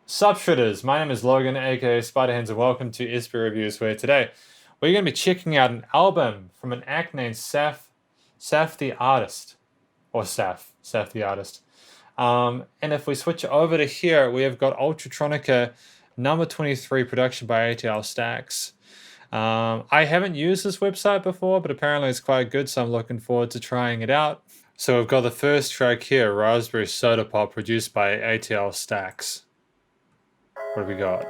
Sup Shredders, my name is Logan aka Spiderhands and welcome to SP Reviews, where today we're going to be checking out an album from an act named Saf the Artist, or Saf the Artist. And if we switch over to here, we have got Ultratronica number 23 production by ATL Stacks. I haven't used this website before, but apparently it's quite good, so I'm looking forward to trying it out. So we've got the first track here, Raspberry Soda Pop, produced by ATL Stacks. What have we got?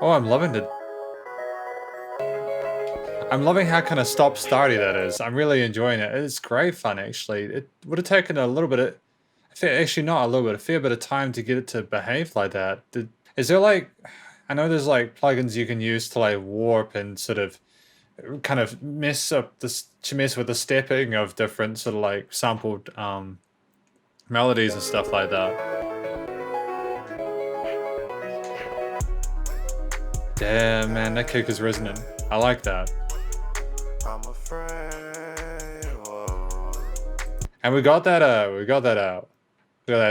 Oh, I'm loving it. I'm loving how kind of stop-starty that is. I'm really enjoying it. It's great fun, actually. It would have taken a little bit of... Actually, not a little bit, a fair bit of time to get it to behave like that. Is there like... I know there's like plugins you can use to like warp and sort of kind of mess with the stepping of different sort of like sampled melodies and stuff like that. Damn, man, that kick is resonant. I like that. And we got that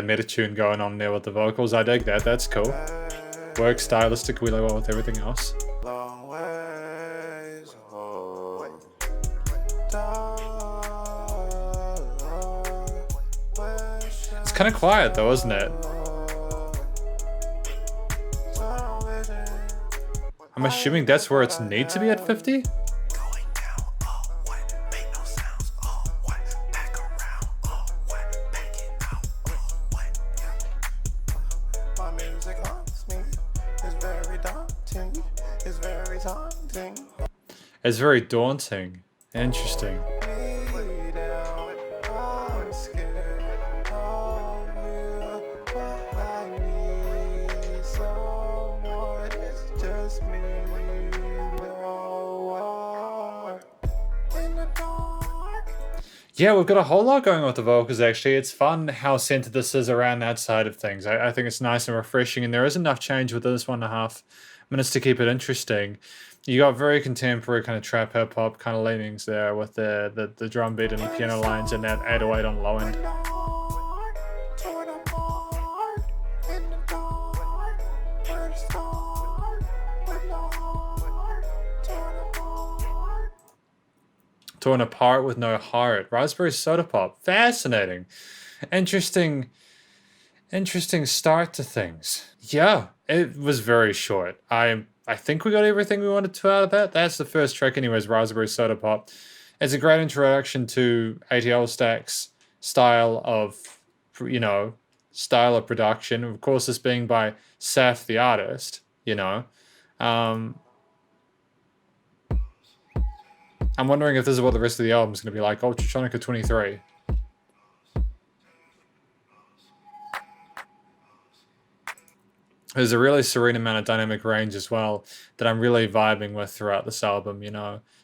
meta tune going on there with the vocals. I dig that. That's cool. Works stylistically well with everything else. It's kind of quiet though, isn't it? I'm assuming that's where it's need to be at 50? It's very daunting. Interesting. Yeah, we've got a whole lot going on with the vocals, actually. It's fun how centered this is around that side of things. I think it's nice and refreshing, and there is enough change within this 1.5 minutes to keep it interesting. You got very contemporary kind of trap hip-hop kind of leanings there with the drum beat and the piano lines and that 808 on the low end. Torn apart with no heart. Raspberry Soda Pop. Fascinating. Interesting start to things. Yeah, it was very short. I think we got everything we wanted to out of that. That's the first track anyways, Raspberry Soda Pop. It's a great introduction to ATL Stack's style of production. Of course, this being by Saf the Artist, I'm wondering if this is what the rest of the album is going to be like. Ultratronica 23. There's a really serene amount of dynamic range as well that I'm really vibing with throughout this album,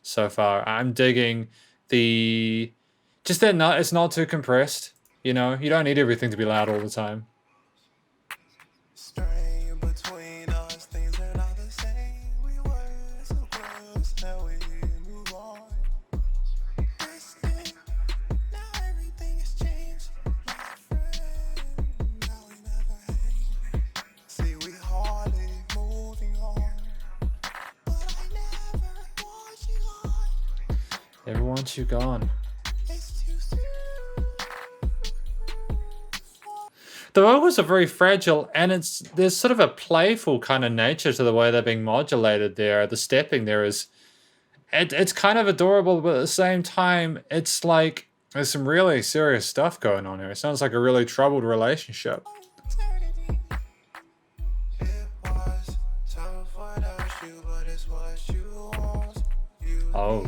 so far. I'm digging it's not too compressed, you don't need everything to be loud all the time. Never want you gone. The vocals are very fragile, and there's sort of a playful kind of nature to the way they're being modulated there. The stepping there it's kind of adorable, but at the same time, it's like there's some really serious stuff going on here. It sounds like a really troubled relationship. Oh.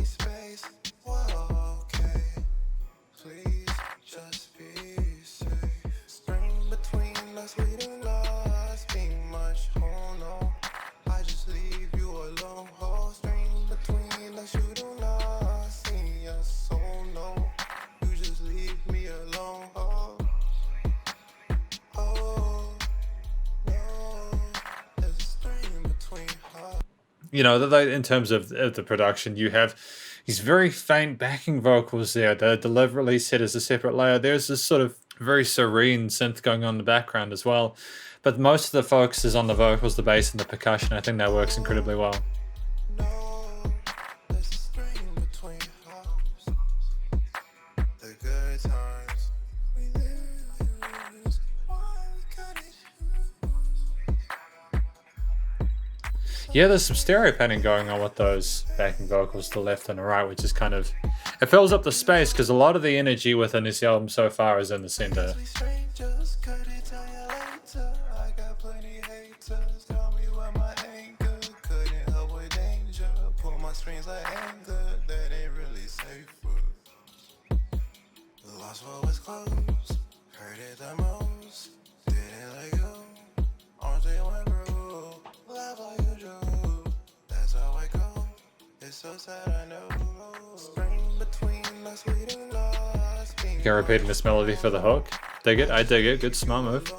In terms of the production, you have these very faint backing vocals there. They're deliberately set as a separate layer. There's this sort of very serene synth going on in the background as well. But most of the focus is on the vocals, the bass, and the percussion. I think that works incredibly well. Yeah, there's some stereo panning going on with those backing vocals to the left and the right, which is kind of... It fills up the space because a lot of the energy within this album so far is in the center. Okay, repeating this melody for the hook. Dig it, I dig it. Good, smart move.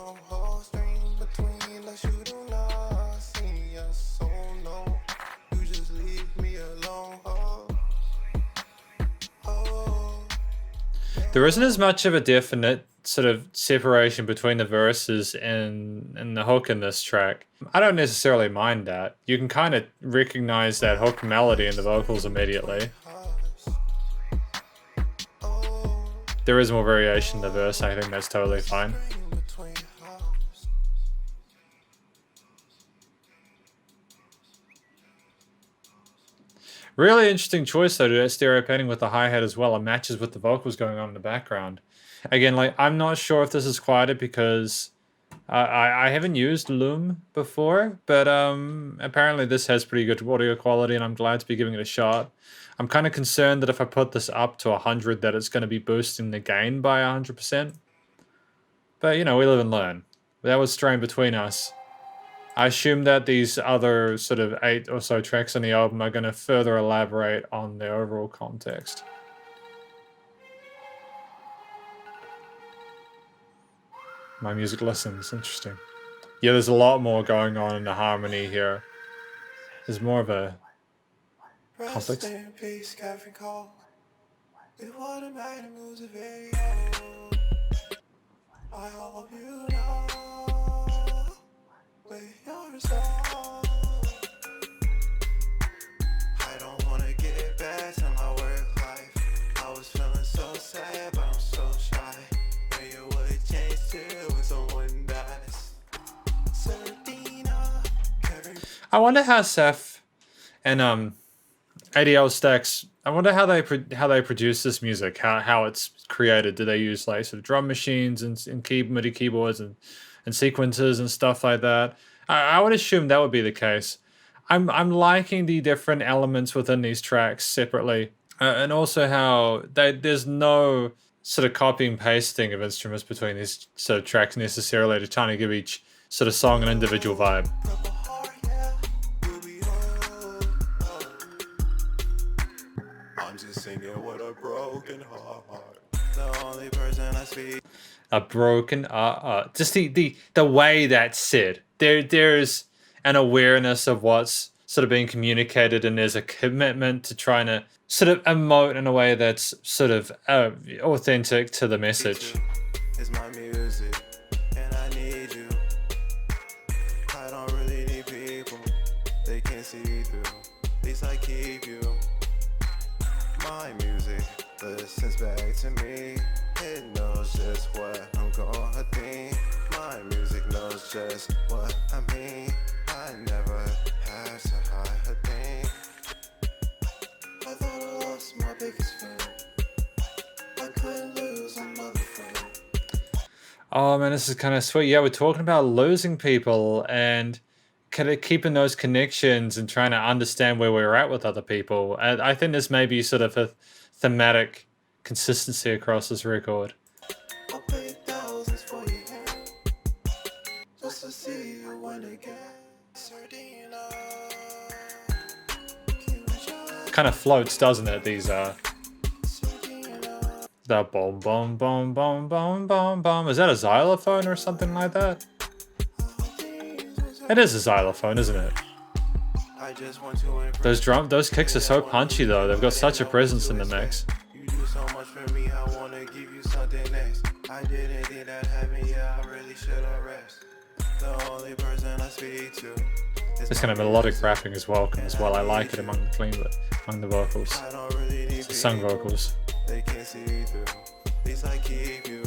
There isn't as much of a definite sort of separation between the verses and the hook in this track. I don't necessarily mind that. You can kind of recognize that hook melody in the vocals immediately. There is more variation in the verse, I think that's totally fine. Really interesting choice though to do stereo panning with the hi-hat as well. It matches with the vocals going on in the background. Again, like, I'm not sure if this is quieter because I haven't used Loom before, but apparently this has pretty good audio quality and I'm glad to be giving it a shot. I'm kind of concerned that if I put this up to 100 that it's going to be boosting the gain by 100%. But, you know, we live and learn. That was straying between us. I assume that these other sort of 8 or so tracks on the album are going to further elaborate on the overall context. My music listens. Interesting. Yeah, there's a lot more going on in the harmony here. There's more of a complex. I hope you know where you're I don't wanna get back to my work life. I was feeling so sad, but I'm so shy. When you would change to when someone dies. I wonder how Seth and ADL Stacks, I wonder how they produce this music, how it's created. Do they use like sort of drum machines and MIDI keyboards and sequences and stuff like that? I would assume that would be the case. I'm liking the different elements within these tracks separately, and also how there's no sort of copy and pasting of instruments between these sort of tracks necessarily to try to give each sort of song an individual vibe. I'm just singing with a broken heart. The only person I speak. A broken just the way that's said. There's an awareness of what's sort of being communicated, and there's a commitment to trying to sort of emote in a way that's sort of authentic to the message. It's my music, and I need you. I don't really need people, they can't see through. At least I keep you. My music listens back to me. It knows just what I'm gonna think. My music knows just what I mean. I never have to hide a thing. I thought I lost my biggest fan. I couldn't lose another friend. Oh man, this is kind of sweet. Yeah, we're talking about losing people and kind of keeping those connections and trying to understand where we're at with other people. And I think this may be sort of a thematic consistency across this record. I'll pay thousands for you just to see you win again. Kind of floats, doesn't it? These the boom boom boom boom boom boom boom. Is that a xylophone or something like that? It is a xylophone, isn't it? Those kicks are so punchy though. They've got such a presence in the mix. I I didn't think that happened, yeah, I really should arrest. The only person I speak to is This kind of melodic rapping is welcome as well. I like it among the vocals. I don't really need So sung vocals. They can't see through. At least I keep you.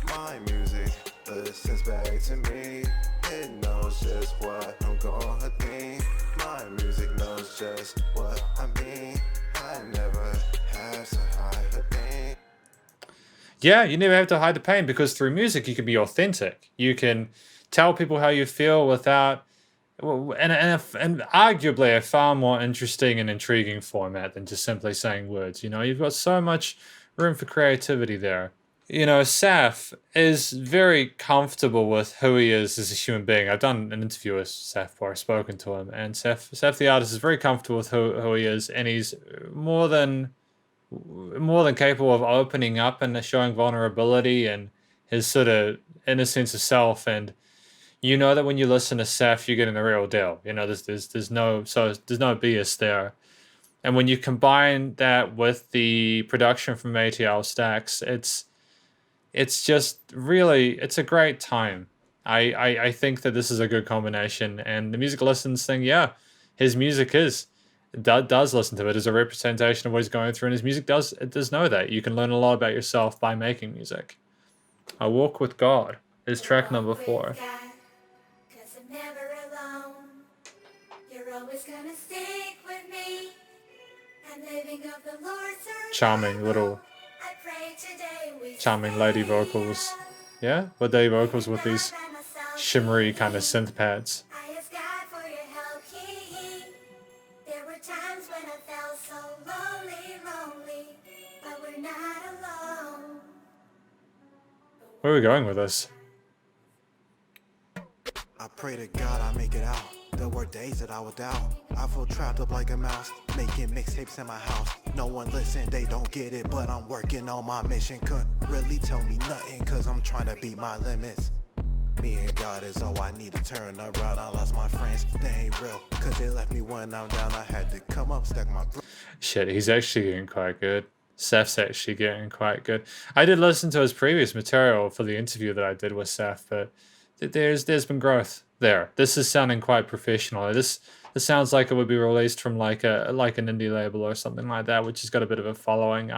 My music listens back to me. It knows just what I'm gonna think. My music knows just what I mean. I never have to hide a thing. Yeah, you never have to hide the pain because through music you can be authentic. You can tell people how you feel without, and arguably a far more interesting and intriguing format than just simply saying words. You know, you've got so much room for creativity there. You know, Saf is very comfortable with who he is as a human being. I've done an interview with Saf where I've spoken to him, and Saf the artist is very comfortable with who he is, and he's more than capable of opening up and showing vulnerability and his sort of innocence of self. And you know that when you listen to Saf, you're getting the real deal. You know, there's no BS there. And when you combine that with the production from ATL Stacks, it's just really, it's a great time. I think that this is a good combination. And the music listens thing, yeah, his music does listen to it as a representation of what he's going through, and his music does know that. You can learn a lot about yourself by making music. I Walk with God is track number 4. Charming lady vocals. Yeah, but they vocals with these shimmery kind of synth pads. Where are we going with this? I pray to God I make it out. There were days that I was down. I feel trapped up like a mouse, making mixtapes in my house. No one listen, they don't get it, but I'm working on my mission. Couldn't really tell me nothing, cause I'm trying to beat my limits. Me and God is all I need to turn around. I lost my friends, they ain't real, cause they left me when I'm down. I had to come up, stack my... Shit, he's actually getting quite good. Seth's actually getting quite good. I did listen to his previous material for the interview that I did with Seth, but there's been growth there. This is sounding quite professional. This sounds like it would be released from like an indie label or something like that, which has got a bit of a following.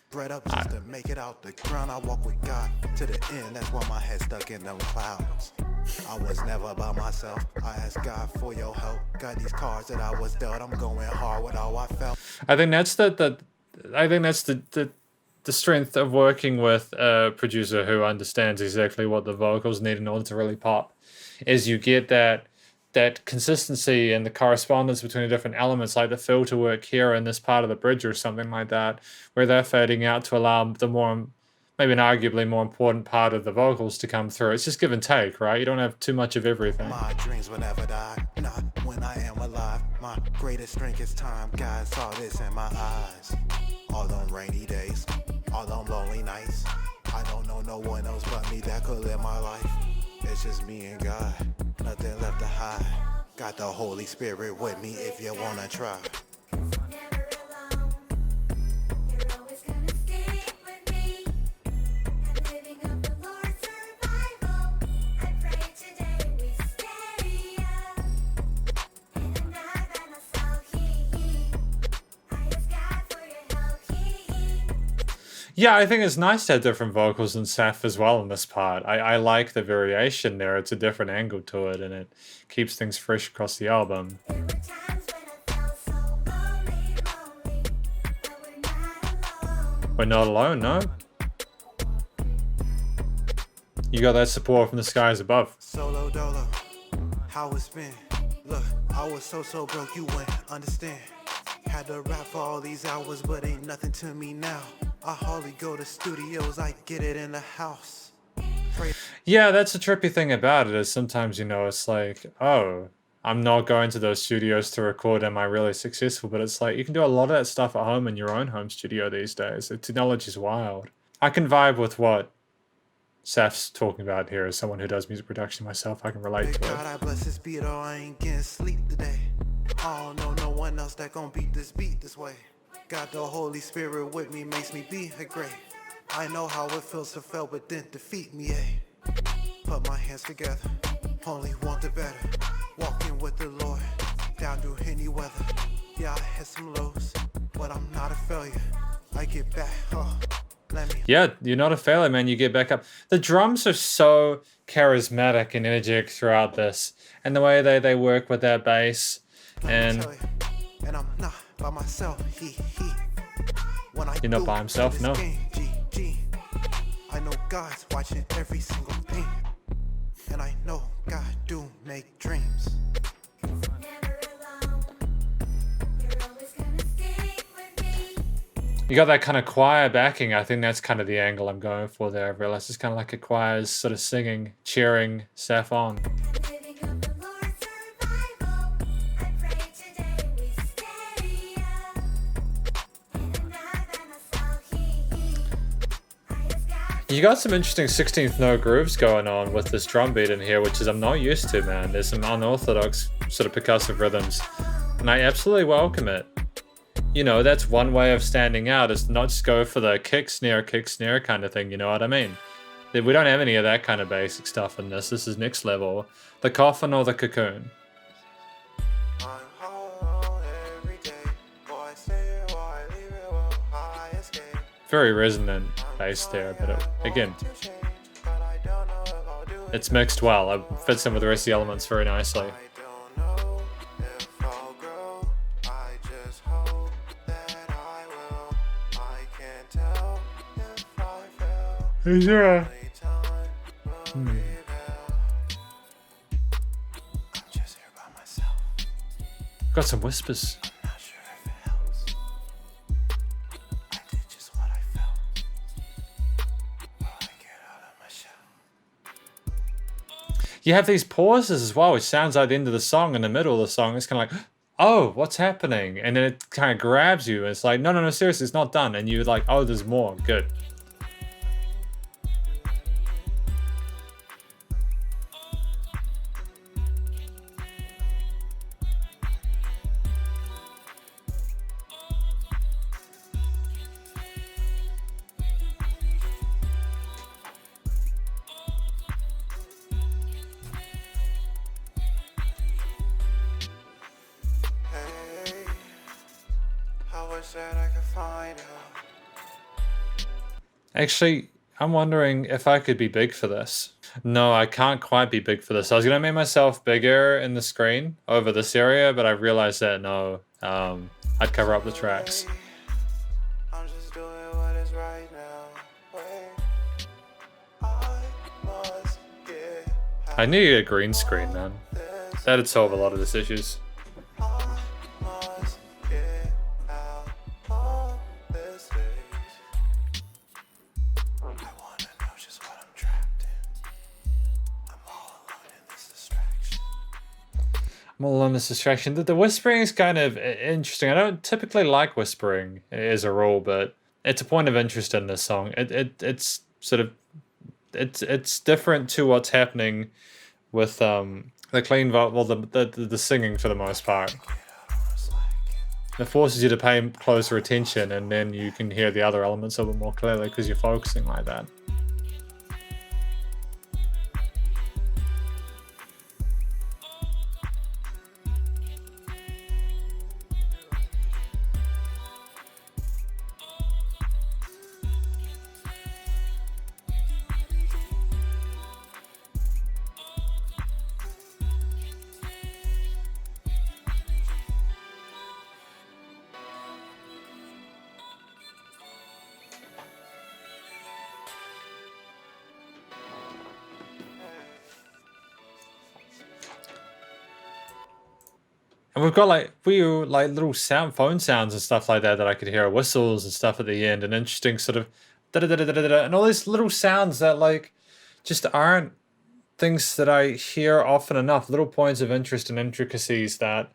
Bred up just to make it out the ground. I walk with God to the end. That's why my head stuck in them clouds. I was never by myself. I asked God for your help. Got these cards that I was dealt. I'm going hard with how I felt. I think that's the strength of working with a producer who understands exactly what the vocals need in order to really pop, is you get that consistency and the correspondence between the different elements, like the filter work here in this part of the bridge or something like that, where they're fading out to allow the more, maybe an arguably more important part of the vocals to come through. It's just give and take, right? You don't have too much of everything. My dreams will never die, not when I am alive. My greatest strength is time. God saw this in my eyes. All them rainy days, all them lonely nights. I don't know no one else but me that could live my life. It's just me and God, nothing left to hide. Got the Holy Spirit with me if you wanna try. Yeah, I think it's nice to have different vocals and Seth as well in this part. I like the variation there. It's a different angle to it, and it keeps things fresh across the album. We're not alone, no? You got that support from the skies above. Solo dolo, how it's been. Look, I was so broke you wouldn't understand. Had to rap for all these hours, but ain't nothing to me now. I hardly go to studios, I get it in the house. Yeah, that's the trippy thing about it, is sometimes, you know, it's like, oh, I'm not going to those studios to record, am I really successful? But it's like, you can do a lot of that stuff at home in your own home studio these days. The technology is wild. I can vibe with what Seth's talking about here as someone who does music production myself. I can relate to it. God, I bless this beat or I ain't getting sleep today. I don't know no one else that gon' beat this beat this way. Got the Holy Spirit with me, makes me be a great. I know how it feels to fail, but didn't defeat me, eh? Put my hands together, only want the better. Walking with the Lord, down through any weather. Yeah, I had some lows, but I'm not a failure. I get back, let me. Yeah, you're not a failure, man. You get back up. The drums are so charismatic and energetic throughout this, and the way they work with that bass. And And I'm not by myself. When I you're not by himself, no. I know God's watching every single thing, and I know God do make dreams. You got that kind of choir backing. I think that's kind of the angle I'm going for there. I've realized it's kind of like a choir is sort of singing, cheering Seth on. You got some interesting 16th note grooves going on with this drum beat in here, which is I'm not used to, man. There's some unorthodox sort of percussive rhythms, and I absolutely welcome it. You know, that's one way of standing out, is not just go for the kick snare kind of thing, you know what I mean? We don't have any of that kind of basic stuff in this. This is next level. The coffin or the cocoon. Very resonant bass there, but again, it's mixed well. It fits in with the rest of the elements very nicely. Is there a... Got some whispers. You have these pauses as well, which sounds like the end of the song. In the middle of the song, it's kind of like, oh, what's happening? And then it kind of grabs you. And it's like, no, seriously, it's not done. And you're like, oh, there's more. Good. Actually, I'm wondering if I could be big for this. No, I can't quite be big for this. I was gonna make myself bigger in the screen over this area, but I realized that no, I'd cover up the tracks. I'm just doing what is right now. I need a green screen, man. That'd solve a lot of these issues. I'm all on this distraction. The whispering is kind of interesting. I don't typically like whispering as a rule, but it's a point of interest in this song. It's sort of it's different to what's happening with the clean vocal, the singing for the most part. It forces you to pay closer attention, and then you can hear the other elements a bit more clearly because you're focusing like that. And we've got like little phone sounds and stuff like that I could hear, whistles and stuff at the end, and interesting sort of da-da-da-da-da-da, and all these little sounds that like just aren't things that I hear often enough. Little points of interest and intricacies that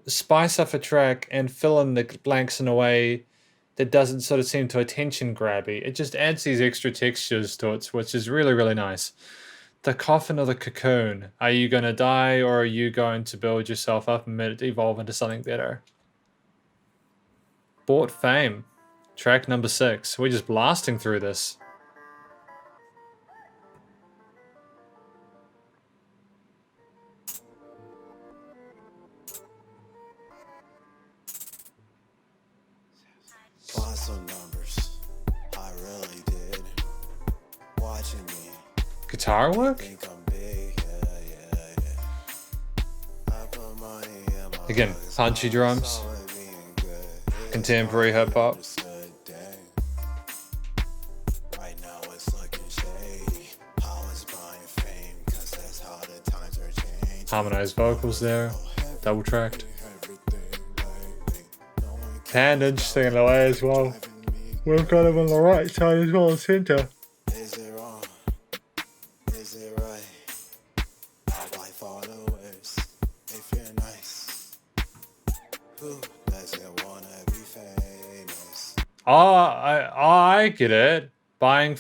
spice up a track and fill in the blanks in a way that doesn't sort of seem to attention grabby. It just adds these extra textures to it, which is really, really nice. The coffin or the cocoon. Are you going to die, or are you going to build yourself up and evolve into something better? Bought fame. Track number 6. We're just blasting through this. Bought some numbers, I really did. Watching me, Guitar work? think I'm big, yeah. I put money in my Again, pockets, punchy drums. so it being good. Contemporary hip hop. Understood, dang. Right now it's looking shady. I was buying fame, 'cause that's how the times are changing. Harmonized vocals there. Double tracked. Everything lately, no one Pandage singing away as well. driving me. We've got him on the right side as well as center. Is it wrong? Is it right? I'll buy followers if you're nice. Who doesn't wanna be famous? I get it. Buying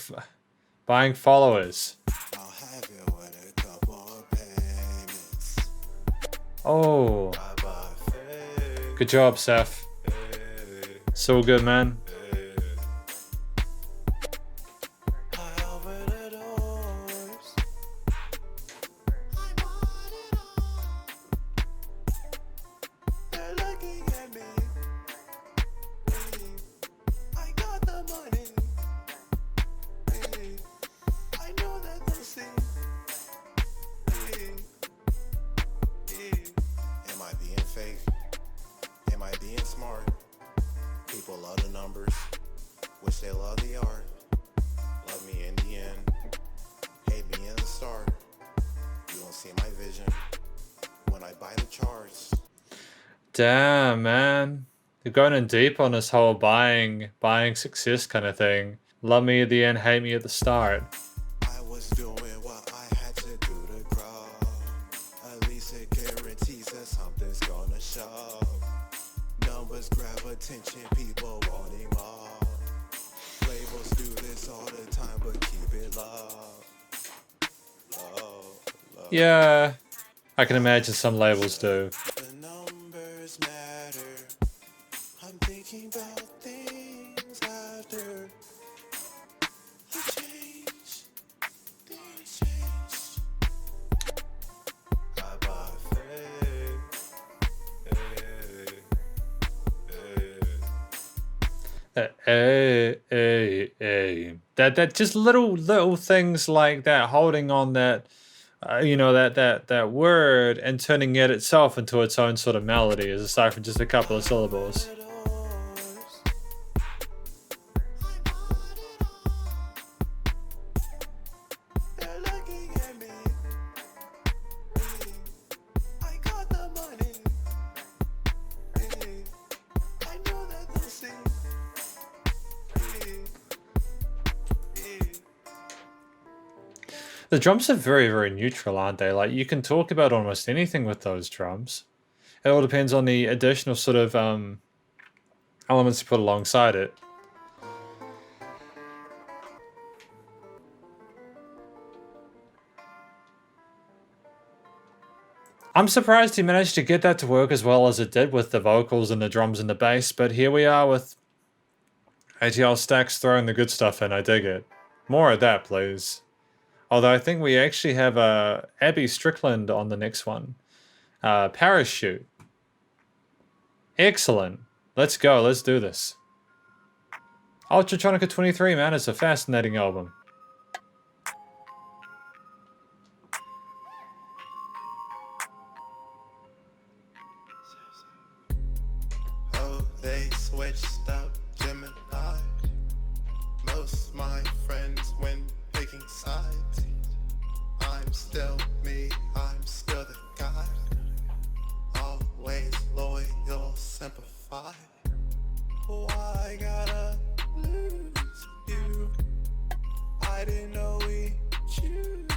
followers. I'll have it with a couple of payments. Oh, I buy fake. good job, Seth. So good, man. I open the doors. I want it all. They're looking at me. I got the money. I know that they'll see. Am I being fake? Am I being smart? People love the numbers. Wish they love the art. Love me in the end. Hate me in the start. You don't see my vision when I buy the charts. Damn, man. You're going in deep on this whole buying success kind of thing. Love me at the end, hate me at the start. I was doing what I had to do to grow. At least it guarantees that something's gonna show. Numbers grab attention, people wanting more. Labels do this all the time, but keep it low. Low, low. Yeah, I can imagine some labels do. The numbers matter. I'm thinking about things after. The change, things change. I bought fake. That just little things like that, holding on that, that word and turning it itself into its own sort of melody, is aside from just a couple of syllables. They're looking at me. I got the money. I know that they'll see. The drums are very, very neutral, aren't they? Like, you can talk about almost anything with those drums. It all depends on the additional sort of elements you put alongside it. I'm surprised he managed to get that to work as well as it did with the vocals and the drums and the bass, but here we are with ATL Stacks throwing the good stuff in. I dig it. More of that, please. Although I think we actually have Abby Strickland on the next one. Parachute. Excellent. Let's go. Let's do this. Ultratronica 23, man. It's a fascinating album. Oh, they switched up Gemini. Most my friends when picking sides. I'm still me, I'm still the guy. Always loyal, simplified. Why gotta lose you? I didn't know we choose.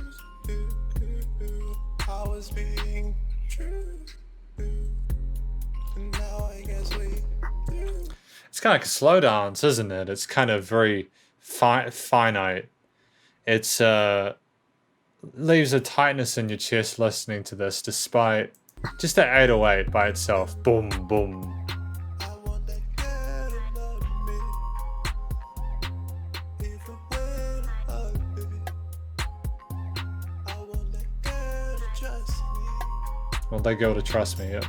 I was being true. And now I guess we do. It's kind of like a slow dance, isn't it? It's kind of very finite. It's leaves a tightness in your chest listening to this, despite just that 808 by itself. Boom, boom. I want that girl to love me. Will they go to trust me? Yep.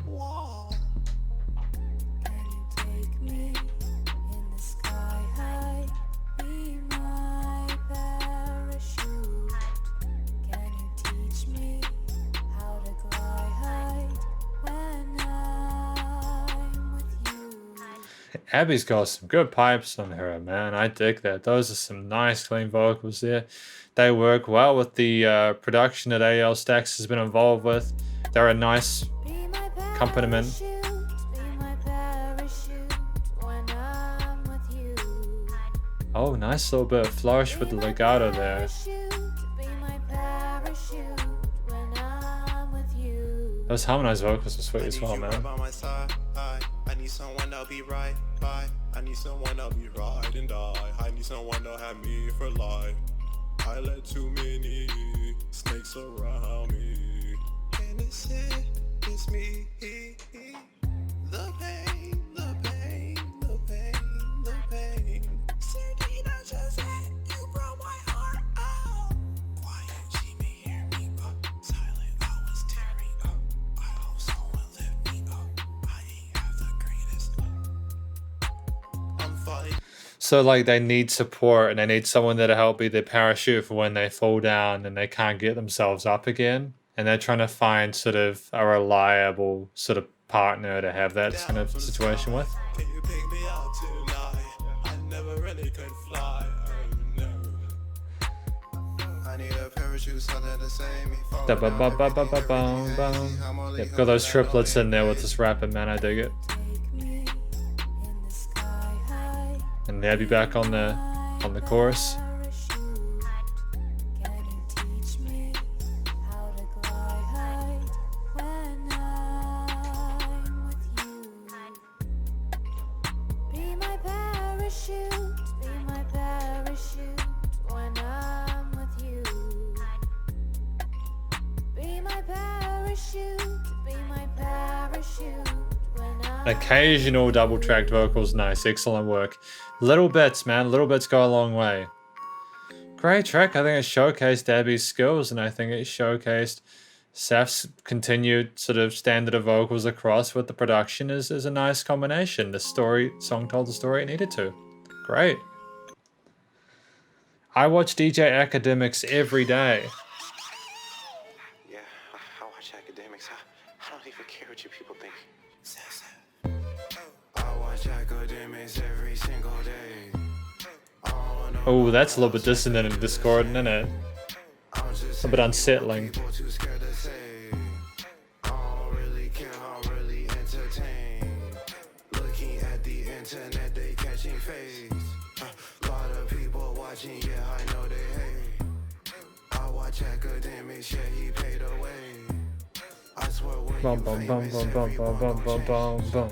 Abby's got some good pipes on her, man. I dig that. Those are some nice, clean vocals there. They work well with the production that AL Stax has been involved with. They're a nice accompaniment. Oh, nice little bit of flourish with the legato there. Those harmonized vocals are sweet as well, man. I need someone that'll be right by. I need someone that'll be ride and die. I need someone that'll have me for life. I let too many snakes around me. And it's me. The pain, the pain, the pain, the pain. Sardina just said you broke my heart out. Quiet, she may hear me, but silent, I was tearing up. I hope someone lift me up. I ain't have the greatest. I'm fighting. So like they need support and they need someone that'll help be their parachute for when they fall down and they can't get themselves up again. And they're trying to find sort of a reliable sort of partner to have that kind of situation with. Can you pick me up tonight? I never really could fly. Oh no. I need a parachute, something to save me. Yep, got those triplets in there with this rapping, man. I dig it. And they'll be back on the chorus. Occasional double tracked vocals, nice, excellent work. Little bits, man, little bits go a long way. Great track. I think it showcased Abby's skills, and I think it showcased Saf's continued sort of standard of vocals across with the production is a nice combination. The song told the story it needed to. Great. I watch DJ Academics every day. Yeah, I watch academics. I don't even care what you people think. I watch academics every single day. Oh, that's a little bit dissonant and discordant, isn't it? A bit unsettling. Looking at the internet, they catching phase. Lot of people watching, yeah, I know they hate. I watch academics, yeah, he paid away. I swear when Bum bum bum bum bum bum bum bum bum bum.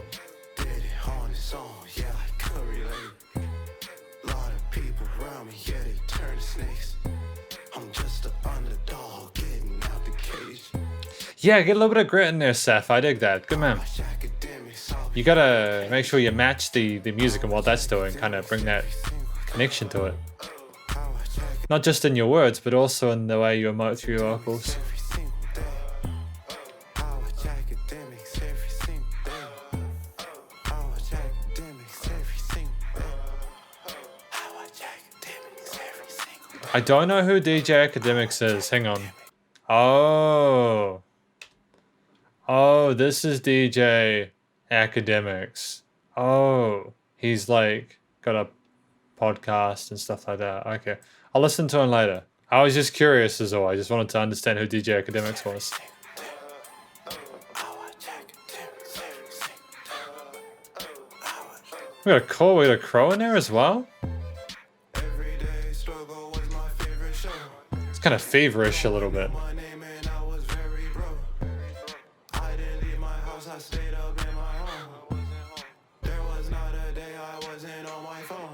did it on his own, yeah, I could relate. Lot of people around me, yeah, they turn snakes. I'm just an underdog getting out the cage. Yeah, get a little bit of grit in there, Saf. I dig that. Good man. Watch academics, I'll You gotta make sure you match the music and what that's doing, kind of bring that connection to it. Not just in your words, but also in the way you emote through your vocals. every single day. I watch academics every single day. I watch academics every single day. I watch academics every single day. I don't know who DJ Academics is. Hang on. Oh, this is DJ Academics. Oh, he's like got a podcast and stuff like that. Okay, I'll listen to him later. I was just curious as all. I just wanted to understand who DJ Academics was. We got a crow in there as well. Everyday struggle was my favorite show. It's kind of feverish a little bit. My name and I was very broke. I didn't leave my house, I stayed up in my home. There was not a day I wasn't on my phone.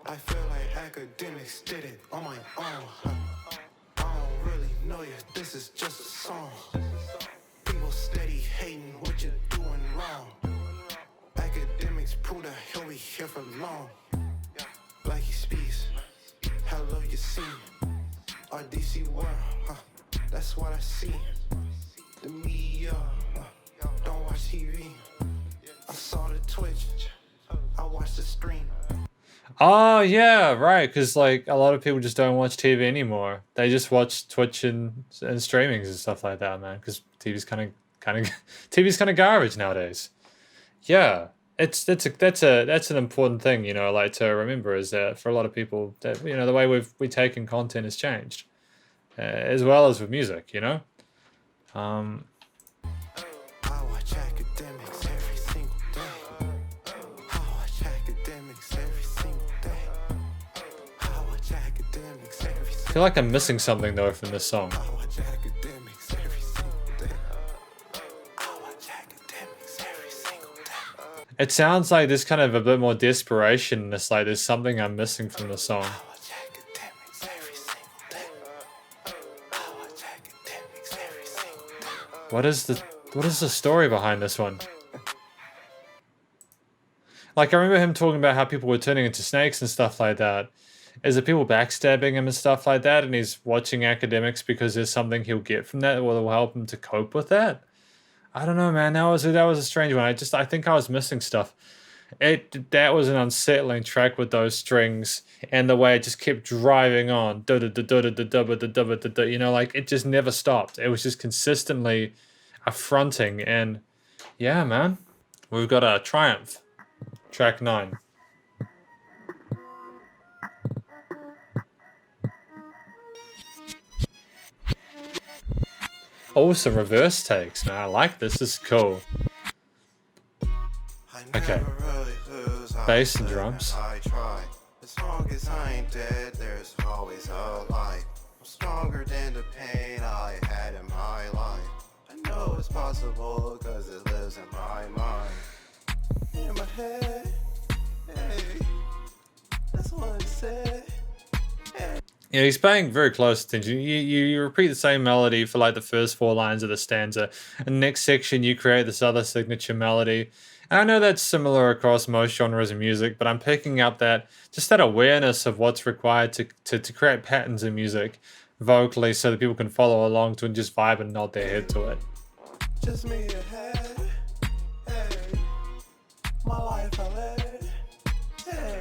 I feel like academics did it on my own. I don't really know you, this is just a song. People steady hating what you're doing wrong. Academics prove that he'll be here for long. Like he speaks, hello you see. Our DC world, that's what I see. the media. Don't watch TV. I saw the Twitch. I watched the stream. Oh yeah, right. Because like a lot of people just don't watch TV anymore. They just watch Twitch and streamings and stuff like that, man. Because TV's kind of TV's kind of garbage nowadays. Yeah, it's that's an important thing, you know, like to remember is that for a lot of people that you know the way we take in content has changed, as well as with music, you know. Um, I watch academics every single day. I watch academics every single day. I watch academics every I single feel like I'm missing something though from this song. I watch academics every single day. I watch academics every single day. It sounds like there's kind of a bit more desperation. It's like there's something I'm missing from the song. I watch academics every single day. I watch academics every single day. What is the story behind this one? Like I remember him talking about how people were turning into snakes and stuff like that. Is it people backstabbing him and stuff like that, and he's watching academics because there's something he'll get from that that will help him to cope with that? I don't know, man. That was a strange one. I think I was missing stuff. That was an unsettling track with those strings and the way it just kept driving on. You know, like it just never stopped. It was just consistently affronting, and yeah, man. We've got a Triumph, track 9. Oh, some reverse takes, man. I like this. This is cool. I Okay. never really lose. I Bass and live drums. I try. As long as I ain't dead, there's always a light. I'm stronger than the pain I had in my life. I know it's possible cause it lives in my mind. In my head, hey, that's what I said. Yeah, he's paying very close attention. You repeat the same melody for like the first 4 lines of the stanza. And next section, you create this other signature melody. And I know that's similar across most genres of music, but I'm picking up that just that awareness of what's required to create patterns in music vocally so that people can follow along to and just vibe and nod their head to it. Just me ahead, hey, my life I led, hey.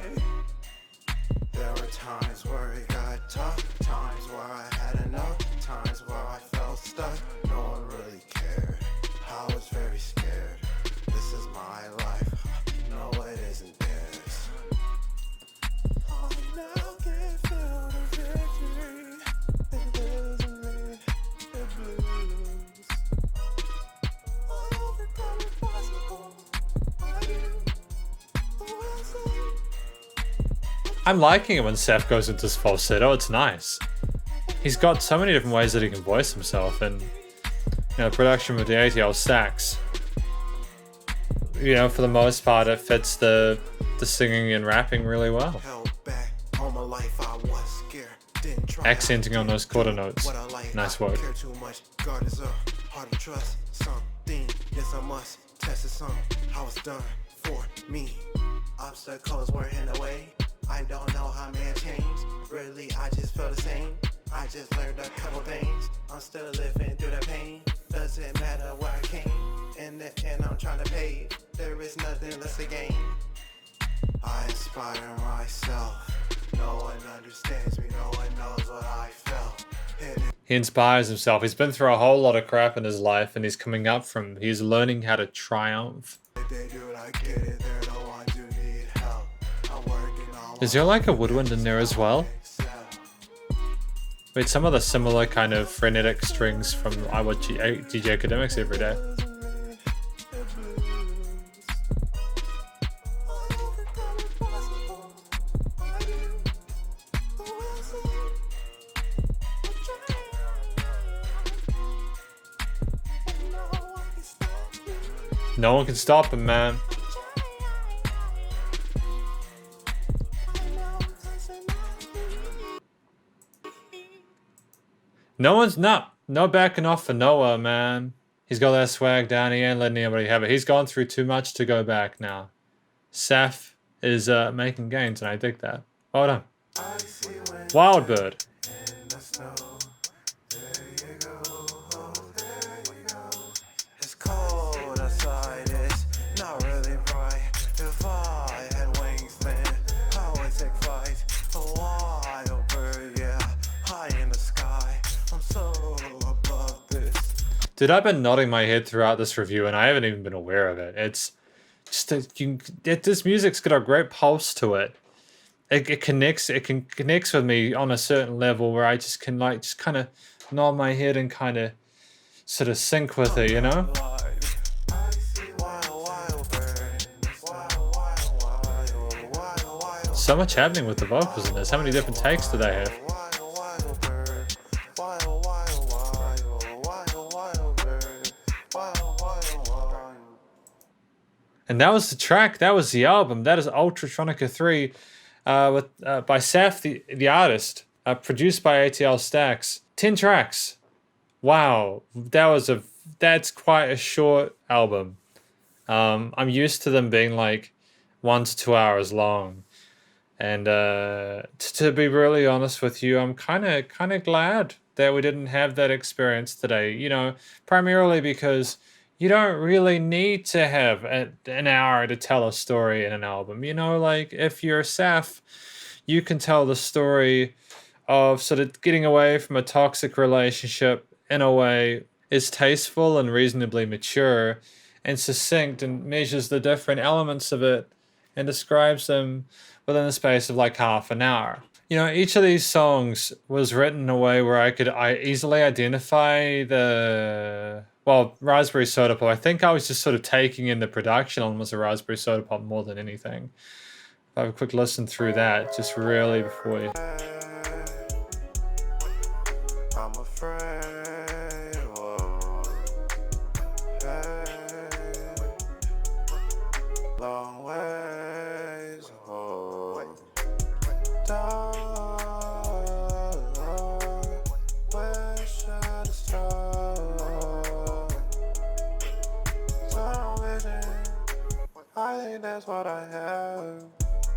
There were times where it got tough, times where I had enough, times where I felt stuck. No one really cared. I was very scared. This is my life. No, it isn't theirs. I now can feel the victory. It lives in me. It blues. I overcome impossible. I do. I'm liking it when Seth goes into his falsetto. It's nice. He's got so many different ways that he can voice himself, and you know, the production with the ATL sax. You know, for the most part, it fits the singing and rapping really well. Held back all my life, I was scared. Didn't try Accenting on those quarter notes. what I like. Nice I work. care too much. God is up. Hard to trust something. Yes, I must test it some. How it's done for me. Obstacles were in the way. I don't know how man changed. Really, I just feel the same. I just learned a couple things. I'm still living through the pain. Doesn't matter where I came. In the end, I'm trying to pay. There is nothing less to gain. I inspire myself. No one understands me. No one knows what I felt. He inspires himself. He's been through a whole lot of crap in his life, and he's coming up from. He's learning how to triumph. They do it, I get it. They're the ones who need help. I'm working on Is there like a woodwind in there as well? Wait, some of the similar kind of frenetic strings from I watch DJ Academics every day. No one can stop him, man. No backing off for Noah, man. He's got that swag down. He ain't letting anybody have it. He's gone through too much to go back now. Saf is making gains, and I dig that. Well done. Wildbird. In the snow, there you go, oh, there you go. Dude, I've been nodding my head throughout this review, and I haven't even been aware of it. It's just this music's got a great pulse to it. It connects. It connects with me on a certain level where I just can like just kind of nod my head and kind of sort of sync with it, you know. So much happening with the vocals in this. How many different takes do they have? And that was the track. That was the album. That is Ultratronica 3 by Saf, the artist, produced by ATL Stacks. 10 tracks. Wow. That's quite a short album. I'm used to them being like 1 to 2 hours long. And to be really honest with you, I'm kind of glad that we didn't have that experience today. You know, primarily because you don't really need to have an hour to tell a story in an album. You know, like if you're Saf, you can tell the story of sort of getting away from a toxic relationship in a way is tasteful and reasonably mature and succinct and measures the different elements of it and describes them within the space of like half an hour. You know, each of these songs was written in a way where I easily identify Raspberry Soda Pop. I think I was just sort of taking in the production almost of Raspberry Soda Pop more than anything. If I have a quick listen through that, just really before you. I'm afraid. Long ways. Where should I start? Tunnel vision. I think that's what I have.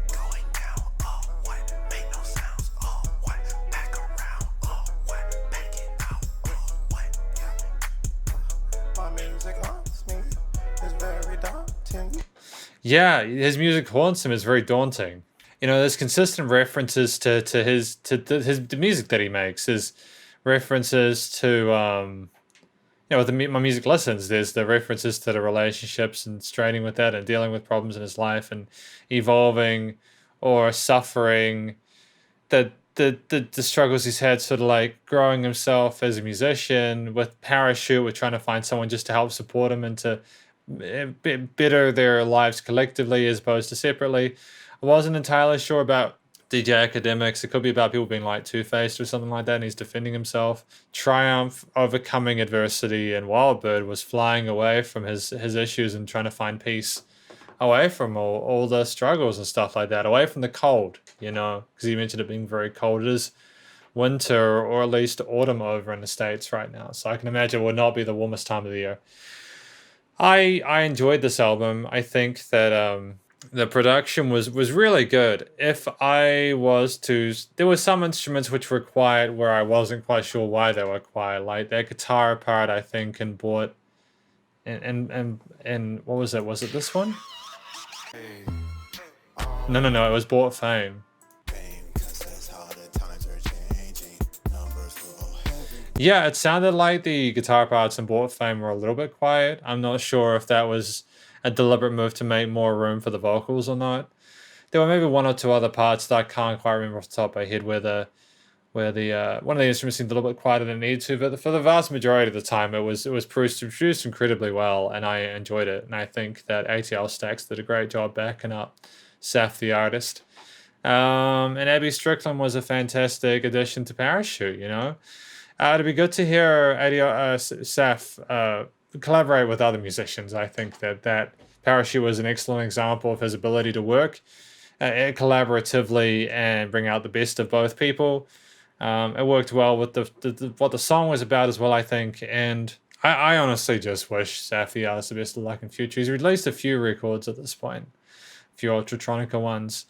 Going down, oh what? Make no sounds, oh what? Back around, oh what? Back it out, oh what? Yeah. My music haunts me. It's very daunting. Yeah, his music haunts him. Is very daunting. You know, there's consistent references to the music that he makes. His references to you know, with my music lessons, there's the references to the relationships and straining with that and dealing with problems in his life and evolving or suffering, the struggles he's had, sort of like growing himself as a musician with Parachute, with trying to find someone just to help support him and to better their lives collectively as opposed to separately. I wasn't entirely sure about DJ Academics. It could be about people being like two-faced or something like that, and he's defending himself. Triumph, overcoming adversity, and Wildbird was flying away from his issues and trying to find peace away from all the struggles and stuff like that, away from the cold, you know, because he mentioned it being very cold. It is winter, or at least autumn over in the States right now, so I can imagine it would not be the warmest time of the year. I enjoyed this album. I think that the production was really good. If I was to, there were some instruments which were quiet where I wasn't quite sure why they were quiet, like that guitar part, I think, and bought, and what was it? Was it this one? No, it was Bought Fame. Yeah, it sounded like the guitar parts in Bought Fame were a little bit quiet. I'm not sure if that was a deliberate move to make more room for the vocals or not. There were maybe one or two other parts that I can't quite remember off the top of my head where the one of the instruments seemed a little bit quieter than it needed to, but for the vast majority of the time it was produced incredibly well, and I enjoyed it. And I think that ATL Stacks did a great job backing up Saf the artist. And Abby Strickland was a fantastic addition to Parachute, you know. It'd be good to hear Saf collaborate with other musicians. I think that Parachute was an excellent example of his ability to work collaboratively and bring out the best of both people. It worked well with what the song was about as well, I think. And I honestly just wish Saf the artist the best of luck in future. He's released a few records at this point, a few Ultratronica ones.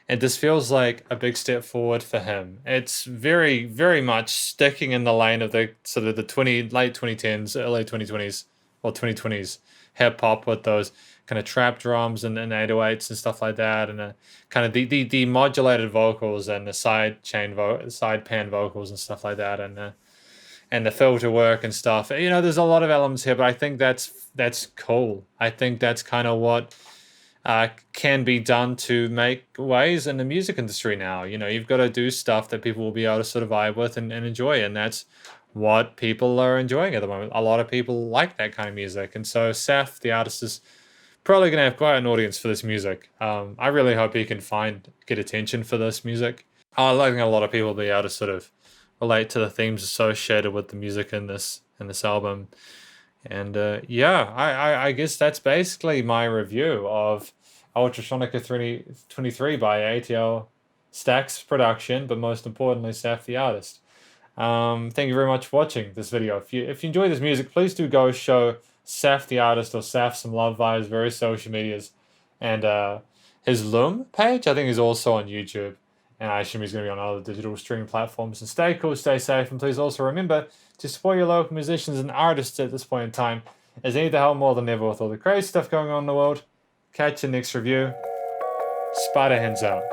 And this feels like a big step forward for him. It's very, very much sticking in the lane of the sort of the late 2010s, early 2020s, or 2020s hip hop with those kind of trap drums and 808s and stuff like that, and kind of the modulated vocals and the side pan vocals and stuff like that. And and the filter work and stuff. You know, there's a lot of elements here, but I think that's cool. I think that's kind of what can be done to make waves in the music industry now. You know, you've got to do stuff that people will be able to sort of vibe with and enjoy, and that's what people are enjoying at the moment. A lot of people like that kind of music, and so Seth, the artist, is probably going to have quite an audience for this music. I really hope he can get attention for this music. I think a lot of people will be able to sort of relate to the themes associated with the music in this album. And yeah, I guess that's basically my review of Ultratronica 2023 by ATL Stax Production, but most importantly, Saf the artist. Thank you very much for watching this video. If you enjoy this music, please do go show Saf the artist or Saf some love via his various social medias. And his Loom page, I think, is also on YouTube. And I assume he's going to be on other digital streaming platforms. And stay cool, stay safe, and please also remember to support your local musicians and artists at this point in time, as they need the help more than ever with all the crazy stuff going on in the world. Catch you next review. Spider hands out.